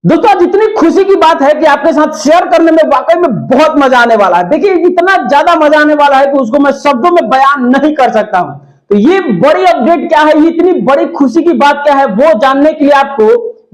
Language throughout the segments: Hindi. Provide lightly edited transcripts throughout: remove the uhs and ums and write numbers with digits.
दोस्तों आज इतनी खुशी की बात है कि आपके साथ शेयर करने में वाकई में बहुत मजा आने वाला है। देखिए इतना ज्यादा मजा आने वाला है कि उसको मैं शब्दों में बयान नहीं कर सकता हूं। तो ये बड़ी अपडेट क्या है, इतनी बड़ी खुशी की बात क्या है, वो जानने के लिए आपको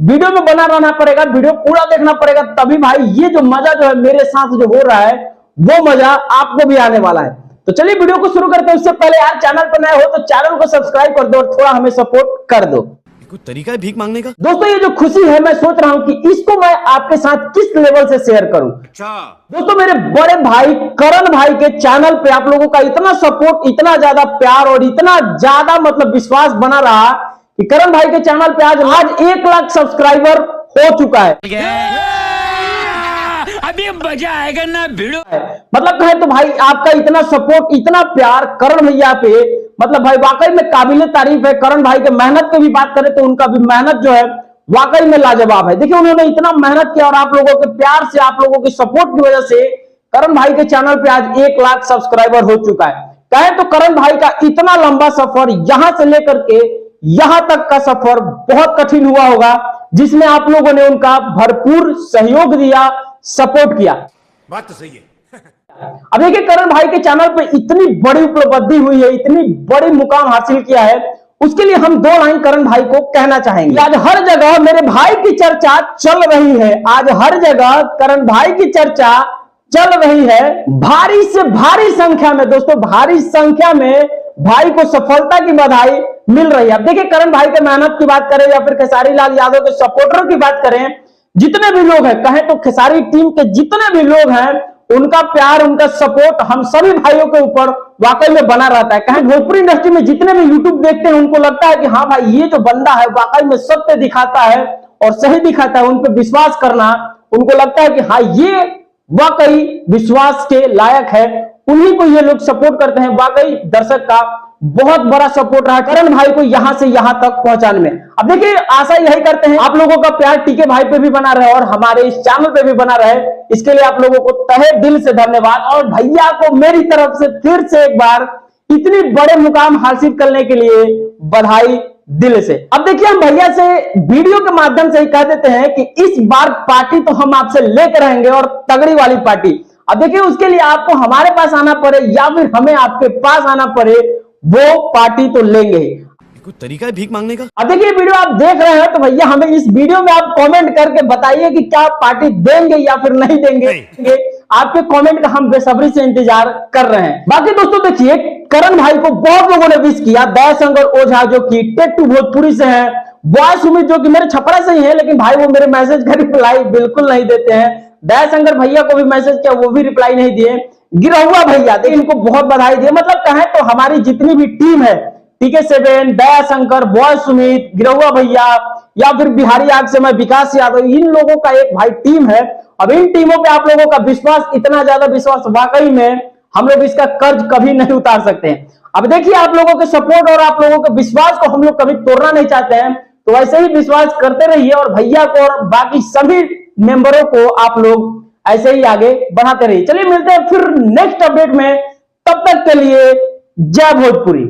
वीडियो में बना रहना पड़ेगा, वीडियो पूरा देखना पड़ेगा। तभी भाई ये जो मजा जो है मेरे साथ जो हो रहा है वो मजा आपको भी आने वाला है। तो चलिए वीडियो को शुरू करते हैं। उससे पहले यार चैनल पर नए हो तो चैनल को सब्सक्राइब कर दो और थोड़ा हमें सपोर्ट कर दो। कोई तरीका है भीख मांगने का? दोस्तों ये जो खुशी है मैं सोच रहा हूं कि इसको मैं आपके साथ किस लेवल से शेयर करूं। अच्छा दोस्तों मेरे बड़े भाई करण भाई के चैनल पे आप लोगों का इतना सपोर्ट, इतना ज्यादा प्यार और इतना ज्यादा मतलब विश्वास बना रहा कि करण भाई के चैनल पे आज 1 लाख सब्सक्राइबर हो चुका है। अभी मजा आएगा ना भिड़ो। मतलब कहे तो भाई आपका इतना सपोर्ट, इतना प्यार करण भैया पे, मतलब भाई वाकई में काबिले तारीफ है। करण भाई के मेहनत की भी बात करें तो उनका भी मेहनत जो है वाकई में लाजवाब है। देखिए उन्होंने इतना मेहनत किया और आप लोगों के प्यार से, आप लोगों के सपोर्ट की वजह से करण भाई के चैनल पे आज 1 लाख सब्सक्राइबर हो चुका है। कहे तो करण भाई का इतना लंबा सफर, यहां से लेकर के यहां तक का सफर बहुत कठिन हुआ होगा, जिसमें आप लोगों ने उनका भरपूर सहयोग दिया, सपोर्ट किया। बात तो सही है। अब देखिए करण भाई के चैनल पे इतनी बड़ी उपलब्धि हुई है, इतनी बड़ी मुकाम हासिल किया है, उसके लिए हम 2 लाइन करण भाई को कहना चाहेंगे। आज हर जगह मेरे भाई की चर्चा चल रही है, आज हर जगह करण भाई की चर्चा चल रही है। भारी से भारी संख्या में दोस्तों, भारी संख्या में भाई को सफलता की बधाई मिल रही है। अब देखिए करण भाई के मेहनत की बात करें या फिर खेसारी लाल यादव के सपोर्टर की बात करें, जितने भी लोग हैं, कहें तो खेसारी टीम के जितने भी लोग हैं, उनका प्यार, उनका सपोर्ट हम सभी भाइयों के ऊपर वाकई में बना रहता है। कहें भोजपुरी इंडस्ट्री में जितने भी यूट्यूब देखते हैं उनको लगता है कि हाँ भाई ये जो बंदा है वाकई में सत्य दिखाता है और सही दिखाता है, उन पर विश्वास करना, उनको लगता है कि हाँ ये वाकई विश्वास के लायक है, उन्हीं को ये लोग सपोर्ट करते हैं। वाकई दर्शक का बहुत बड़ा सपोर्ट रहा करण भाई को यहां से यहां तक पहुंचाने में। अब देखिए आशा यही करते हैं आप लोगों का प्यार टीके भाई पे भी बना रहे और हमारे इस चैनल पे भी बना रहे। इसके लिए आप लोगों को तहे दिल से धन्यवाद और भैया को मेरी तरफ से फिर से एक बार इतनी बड़े मुकाम हासिल करने के लिए बधाई दिल से। अब देखिए हम भैया से वीडियो के माध्यम से ही कह देते हैं कि इस बार पार्टी तो हम आपसे लेकर रहेंगे और तगड़ी वाली पार्टी। अब देखिए उसके लिए आपको हमारे पास आना पड़े या फिर हमें आपके पास आना पड़े, वो पार्टी तो लेंगे। कोई तरीका है भीख मांगने का? अब देखिए वीडियो आप देख रहे हैं तो भैया हमें इस वीडियो में आप कमेंट करके बताइए कि क्या पार्टी देंगे या फिर नहीं देंगे। आपके कमेंट का हम बेसब्री से इंतजार कर रहे हैं। बाकी दोस्तों देखिए करण भाई को बहुत लोगों ने विश किया। दयाशंकर ओझा जो कि टेटू भोजपुरी से हैं, बॉय सुमित जो कि मेरे छपरा से ही है, लेकिन भाई वो मेरे मैसेज का रिप्लाई बिल्कुल नहीं देते हैं। दयाशंकर भैया को भी मैसेज किया, वो भी रिप्लाई नहीं दिए। गिरहुआ भैया देखिए इनको बहुत बधाई दिए। मतलब कहें तो हमारी जितनी भी टीम है, TK7, दयाशंकर, बॉय सुमित, गिरहुआ भैया या फिर बिहारी आग से मैं विकास यादव, इन लोगों का एक भाई टीम है। अब इन टीमों पे आप लोगों का विश्वास, इतना ज्यादा विश्वास, वाकई में हम लोग इसका कर्ज कभी नहीं उतार सकते हैं। अब देखिए आप लोगों के सपोर्ट और आप लोगों के विश्वास को हम लोग कभी तोड़ना नहीं चाहते हैं, तो वैसे ही विश्वास करते रहिए और भैया को और बाकी सभी मेंबरों को आप लोग ऐसे ही आगे बढ़ाते रहिए। चलिए मिलते हैं फिर नेक्स्ट अपडेट में, तब तक के लिए जय भोजपुरी।